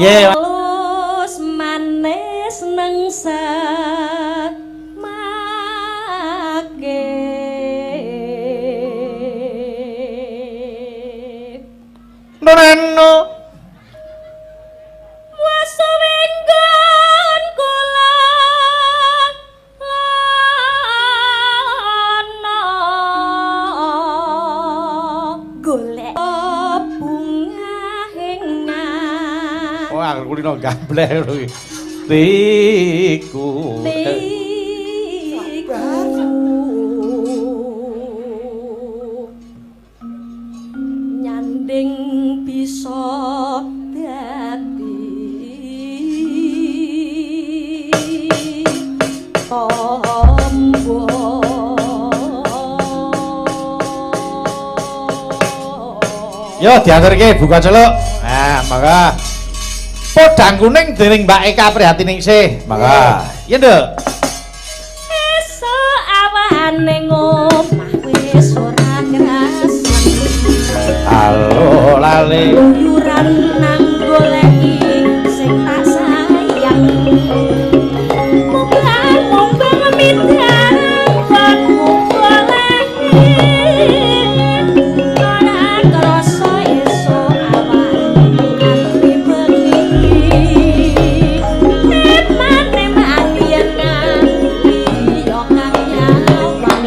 Ye. Halus manis nengsa make. Nono. Wasawenggon kula lana golek bunga hengan. Wah, kulino gambleh lho iki. Tiku. Nyanding bisa dadi tombo. Yo diaturke buka celuk. Nah, maka podang kuning dening Mbak Eka Prihatini sih. Maka, iya nduk. Esuk awane ngomah wis ora krasan. Halo lali. Luyuran nang goleki sing tak sayang. Mumbang midang kon goleki. Ora krasa esuk awane nganti bengi. Eman-eman yen nganti yo kang nyawang.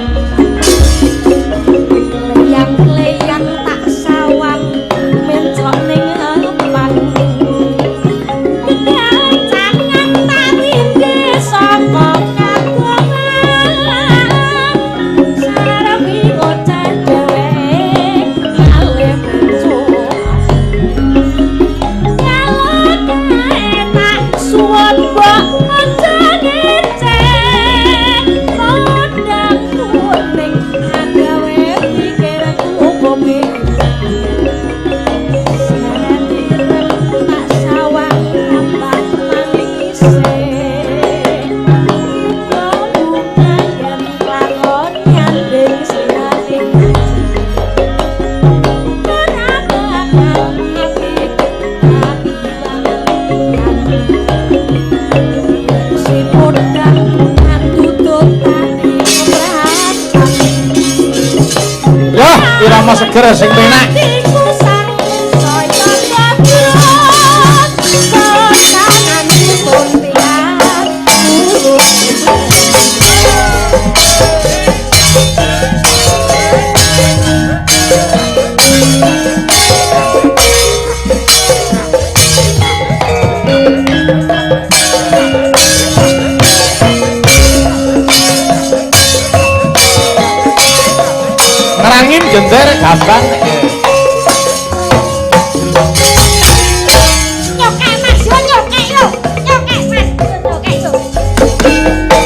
Kleyang-kleyang tak sawang mencok ning empang. Jangan tak tinggi saka kagungan. Sarawi ngoceh dheweke kalih mencok. Kalau kae tak suwun mbok aja ngecek. Podang kuning agawe pikiranku kopi. Tak sawang tambah manise. Bunga yen lakon nyanding sirane. Ora bakal mati si podang tutut tadi ngebracan. Yo, irama seger sing penak. Nerangin gender gampang. Nyokek mas, yo nyokek yo. Nyokek mas, nyokek yo.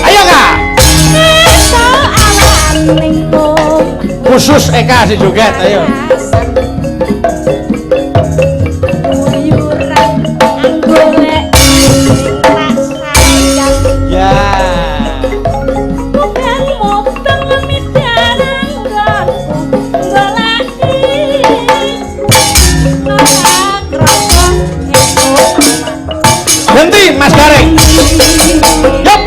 Ayo Kak. Esuk awan ning Khusus Eka si joget, ayo. Luyuran golek sing tak sayang. Ya. Mubeng midang nggonku goleki. Ora krasa esuk Henti Mas Gareng. Yup.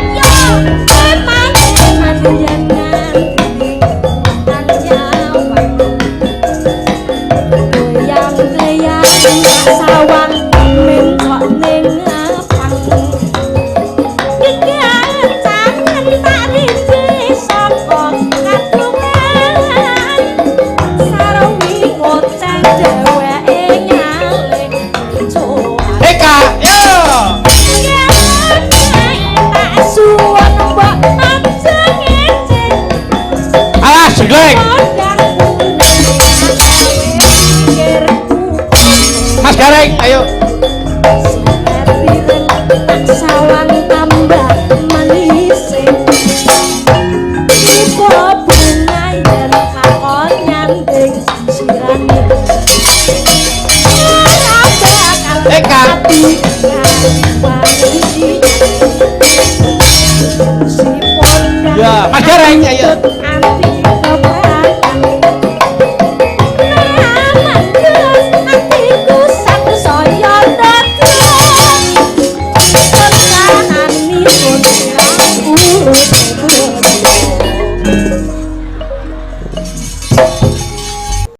Sawang mencok ning apang. Jangan tak rinci saka kagungan. Sarawi ngoceh dheweke nyalih cuan. Eka, yo. Tak suwun mbok aja ngecek. Alah jegleng. Mas Gareng, ayo. Tak sawang tambah manise. Ibu bunga yen lakon nyanding sirane. Ora bakal Eka. mati wangi. Si podang Ya, Mas Gareng, ayo. anti